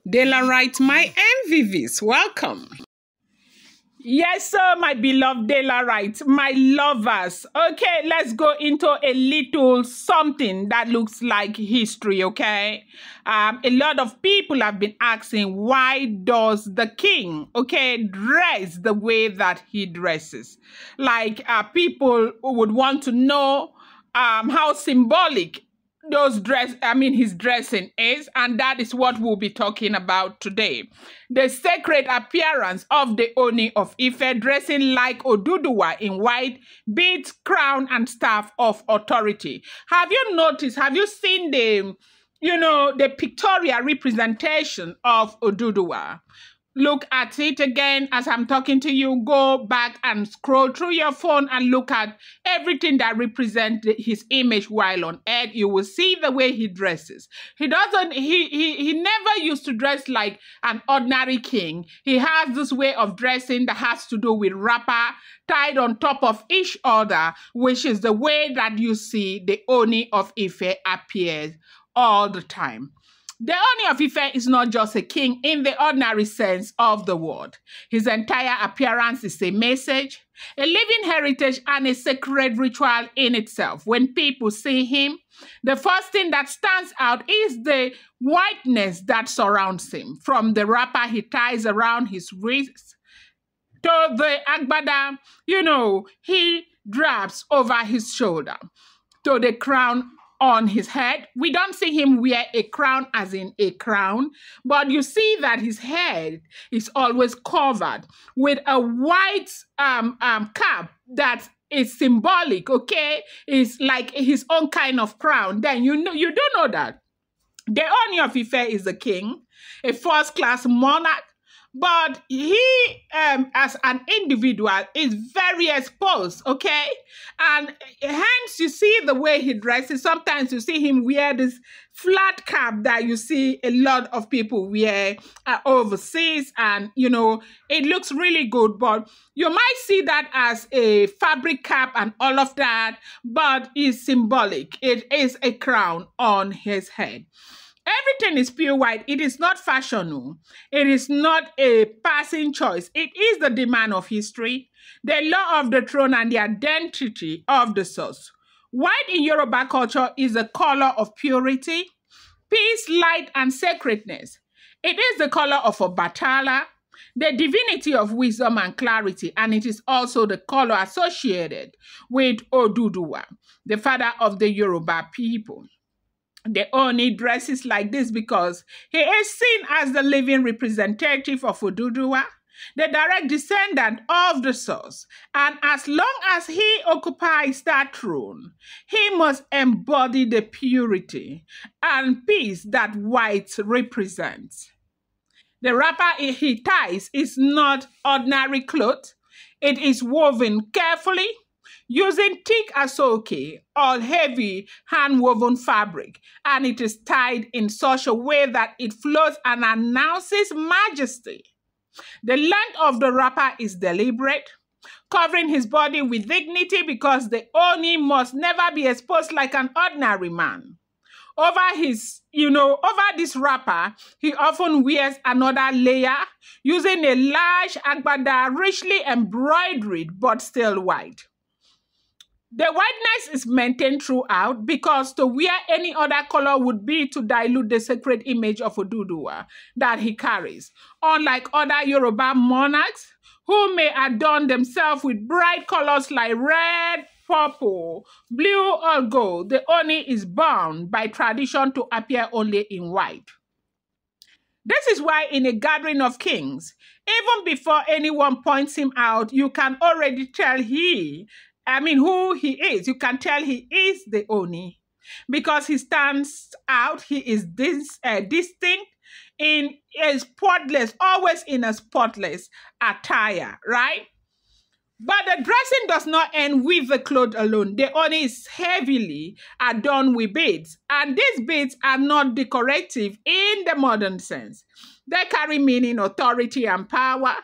Daylight, my MVVs, welcome. Yes, sir, my beloved Daylight, my lovers. Okay, let's go into a little something that looks like history, okay? A lot of people have been asking, why does the king, okay, dress the way that he dresses? Like, people would want to know how symbolic his dressing is, and that is what we'll be talking about today. The sacred appearance of the Ooni of Ife, dressing like Oduduwa in white, beads, crown, and staff of authority. Have you noticed, have you seen the pictorial representation of Oduduwa? Look at it again as I'm talking to you. Go back and scroll through your phone and look at everything that represents his image while on earth. You will see the way he dresses. He never used to dress like an ordinary king. He has this way of dressing that has to do with wrapper tied on top of each other, which is the way that you see the Ooni of Ife appears all the time. The Ooni of Ife is not just a king in the ordinary sense of the word. His entire appearance is a message, a living heritage, and a sacred ritual in itself. When people see him, the first thing that stands out is the whiteness that surrounds him, from the wrapper he ties around his wrists to the agbada, he drapes over his shoulder, to the crown on his head. We don't see him wear a crown as in a crown, but you see that his head is always covered with a white cap that is symbolic, okay? It's like his own kind of crown. Then you do know that the Ooni of Ife is a king, a first-class monarch, but he, as an individual, is very exposed, okay? And hence, you see the way he dresses. Sometimes you see him wear this flat cap that you see a lot of people wear overseas. And, it looks really good. But you might see that as a fabric cap and all of that. But it's symbolic. It is a crown on his head. Everything is pure white. It is not fashionable. It is not a passing choice. It is the demand of history, the law of the throne, and the identity of the source. White in Yoruba culture is the color of purity, peace, light, and sacredness. It is the color of Obatala, the divinity of wisdom and clarity, and it is also the color associated with Oduduwa, the father of the Yoruba people. The Ooni dresses like this because he is seen as the living representative of Oduduwa, the direct descendant of the source. And as long as he occupies that throne, he must embody the purity and peace that white represents. The wrapper he ties is not ordinary cloth. It is woven carefully, using thick asoke or heavy hand-woven fabric, and it is tied in such a way that it flows and announces majesty. The length of the wrapper is deliberate, covering his body with dignity because the Ooni must never be exposed like an ordinary man. Over this wrapper, he often wears another layer, using a large agbada richly embroidered but still white. The whiteness is maintained throughout because to wear any other color would be to dilute the sacred image of Oduduwa that he carries. Unlike other Yoruba monarchs who may adorn themselves with bright colors like red, purple, blue, or gold, the Ooni is bound by tradition to appear only in white. This is why in a gathering of kings, even before anyone points him out, you can already tell who he is. You can tell he is the Ooni because he stands out. He is distinct in a spotless, always in a spotless attire, right? But the dressing does not end with the clothes alone. The Ooni is heavily adorned with beads, and these beads are not decorative in the modern sense. They carry meaning, authority, and power.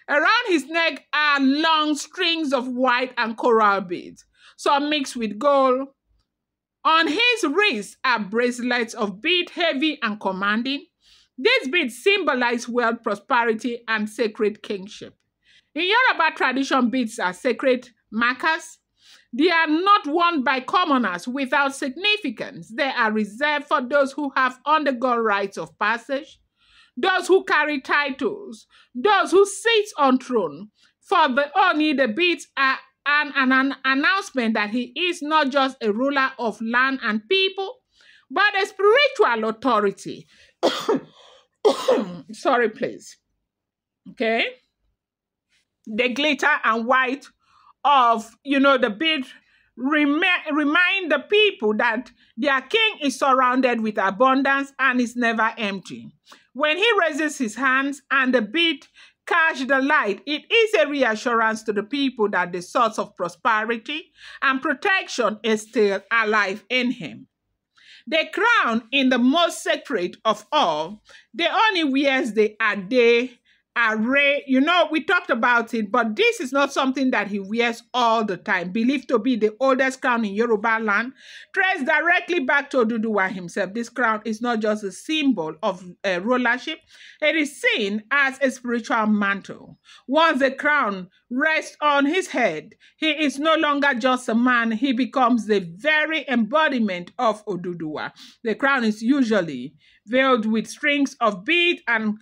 Around his neck are long strings of white and coral beads, some mixed with gold. On his wrists are bracelets of bead, heavy and commanding. These beads symbolize wealth, prosperity, and sacred kingship. In Yoruba tradition, beads are sacred markers. They are not worn by commoners without significance. They are reserved for those who have undergone rites of passage, those who carry titles, those who sit on throne. For the Oni, the beads are an announcement that he is not just a ruler of land and people, but a spiritual authority. Sorry, please. Okay? The glitter and white of, the bead remind the people that their king is surrounded with abundance and is never empty. When he raises his hands and the bead catch the light, it is a reassurance to the people that the source of prosperity and protection is still alive in him. The crown, in the most sacred of all, the only wears the Ade array. We talked about it, but this is not something that he wears all the time. Believed to be the oldest crown in Yoruba land, traced directly back to Oduduwa himself. This crown is not just a symbol of rulership. It is seen as a spiritual mantle. Once the crown rests on his head, he is no longer just a man. He becomes the very embodiment of Oduduwa. The crown is usually veiled with strings of beads and,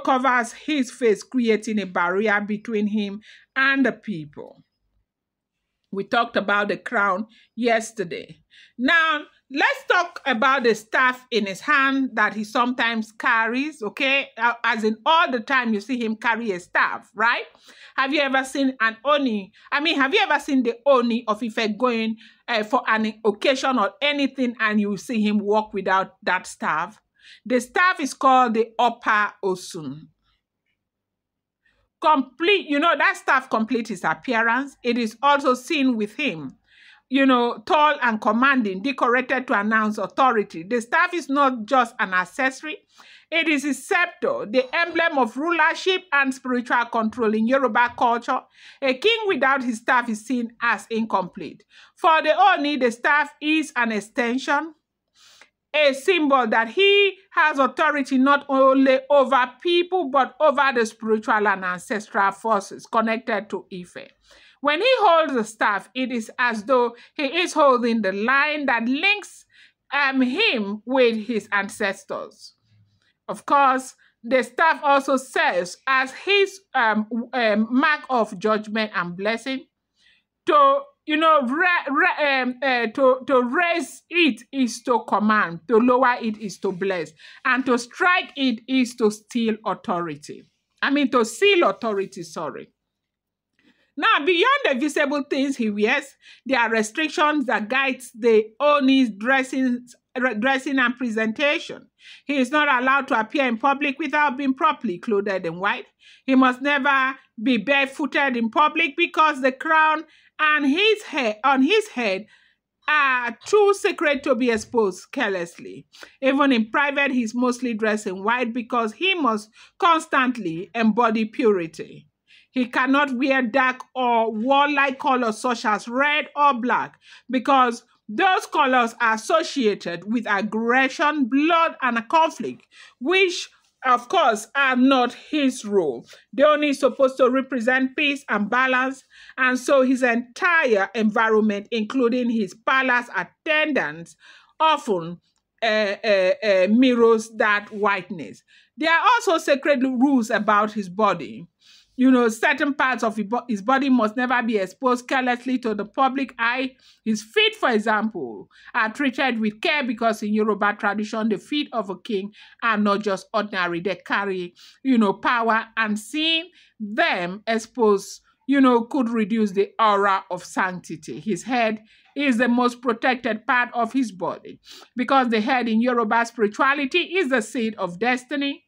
covers his face, creating a barrier between him and the people. We talked about the crown yesterday. Now, let's talk about the staff in his hand that he sometimes carries, okay? As in all the time you see him carry a staff, right? Have you ever seen an Oni? Have you ever seen the Ooni of Ife going for an occasion or anything and you see him walk without that staff? The staff is called the Upper Osun. That staff complete his appearance. It is also seen with him, tall and commanding, decorated to announce authority. The staff is not just an accessory. It is his scepter, the emblem of rulership and spiritual control in Yoruba culture. A king without his staff is seen as incomplete. For the Oni, the staff is an extension, a symbol that he has authority not only over people, but over the spiritual and ancestral forces connected to Ife. When he holds the staff, it is as though he is holding the line that links him with his ancestors. Of course, the staff also serves as his mark of judgment and blessing. To raise it is to command, to lower it is to bless, and to strike it is to steal authority. To seal authority, sorry. Now, beyond the visible things he wears, there are restrictions that guide the Oni's dressing and presentation. He is not allowed to appear in public without being properly clothed in white. He must never be barefooted in public because the crown and his hair on his head are too sacred to be exposed carelessly. Even in private, he's mostly dressed in white because he must constantly embody purity. He cannot wear dark or warlike colors such as red or black because those colors are associated with aggression, blood, and a conflict, which, of course, are not his role. They only is supposed to represent peace and balance, and so his entire environment, including his palace attendants, often mirrors that whiteness. There are also sacred rules about his body. Certain parts of his body must never be exposed carelessly to the public eye. His feet, for example, are treated with care because in Yoruba tradition, the feet of a king are not just ordinary. They carry, power, and seeing them exposed, could reduce the aura of sanctity. His head is the most protected part of his body because the head in Yoruba spirituality is the seat of destiny.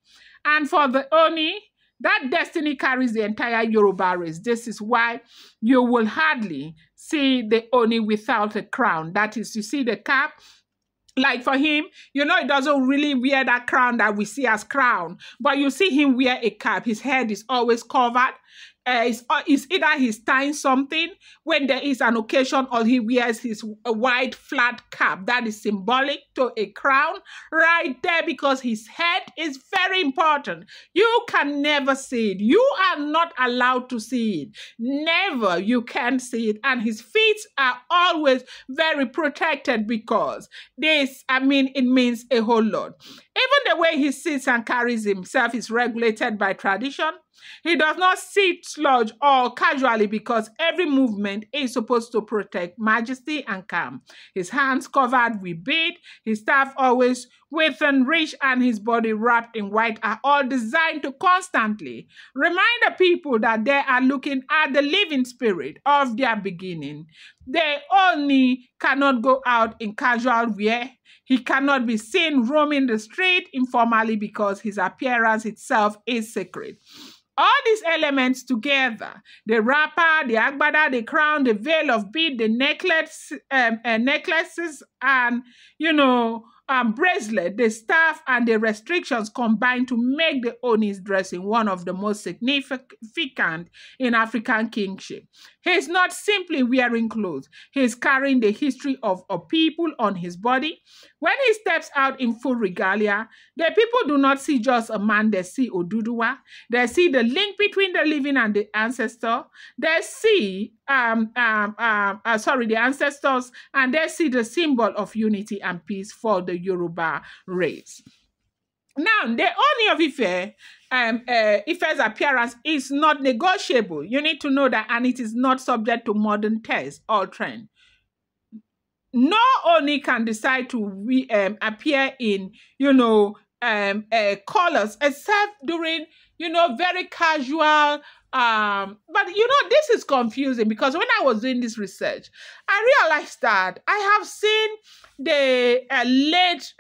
And for the Oni, that destiny carries the entire Yoruba race. This is why you will hardly see the Oni without a crown. That is, you see the cap. Like for him, he doesn't really wear that crown that we see as crown. But you see him wear a cap. His head is always covered. is either he's tying something when there is an occasion, or he wears his white flat cap that is symbolic to a crown right there, because his head is very important. You can never see it. You are not allowed to see it. Never. You can't see it. And his feet are always very protected, because it means a whole lot. Even the way he sits and carries himself is regulated by tradition. He does not sit slouch or casually, because every movement is supposed to protect majesty and calm. His hands covered with bead, his staff always within reach, and his body wrapped in white are all designed to constantly remind the people that they are looking at the living spirit of their beginning. They only cannot go out in casual wear. He cannot be seen roaming the street informally, because his appearance itself is sacred. All these elements together, the wrapper, the agbada, the crown, the veil of bead, the necklaces, and, bracelet, the staff, and the restrictions combine to make the Oni's dressing one of the most significant in African kingship. He's not simply wearing clothes. He's carrying the history of a people on his body. When he steps out in full regalia, the people do not see just a man, they see Oduduwa. They see the link between the living and the ancestor. They see the ancestors, and they see the symbol of unity and peace for the Yoruba race. Now, the Ooni of Ife, Ife's appearance is not negotiable. You need to know that, and it is not subject to modern taste or trend. No Ooni can decide to appear in, colors, except during, very casual. But this is confusing, because when I was doing this research, I realized that I have seen the late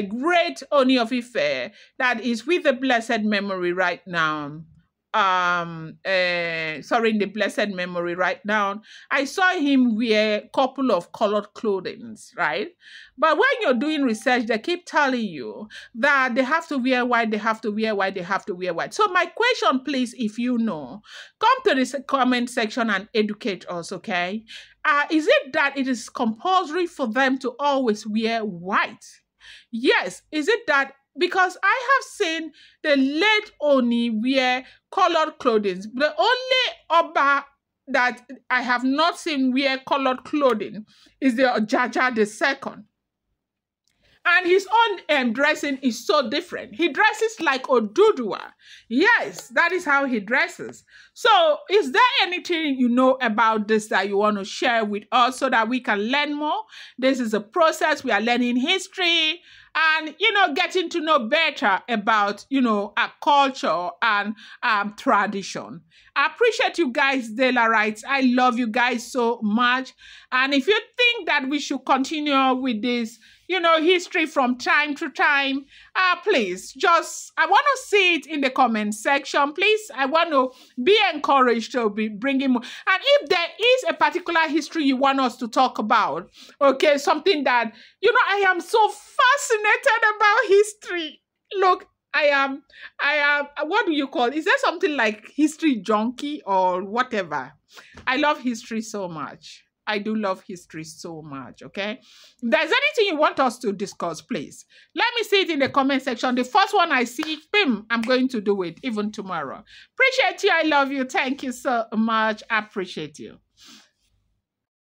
great Ooni of Ife that is with the blessed memory right now. In the blessed memory right now, I saw him wear a couple of colored clothing, right? But when you're doing research, they keep telling you that they have to wear white, they have to wear white, they have to wear white. So my question, please, if you know, come to this comment section and educate us, okay? Is it that it is compulsory for them to always wear white? Yes. Is it that? Because I have seen the late Oni wear colored clothing. The only Oba that I have not seen wear colored clothing is the Ojaja II. And his own dressing is so different. He dresses like Oduduwa. Yes, that is how he dresses. So is there anything you know about this that you want to share with us so that we can learn more? This is a process. We are learning history and, getting to know better about, our culture and tradition. I appreciate you guys, Delarites. I love you guys so much. And if you think that we should continue with this, history from time to time, please, I want to see it in the comment section. Please, I want to be encouraged to be bringing more. And if there is a particular history you want us to talk about, okay, something that, I am so fascinated about history. Look, I am, what do you call it? Is there something like history junkie or whatever? I love history so much. I do love history so much, okay? If there's anything you want us to discuss, please, let me see it in the comment section. The first one I see, bim, I'm going to do it even tomorrow. Appreciate you. I love you. Thank you so much. I appreciate you.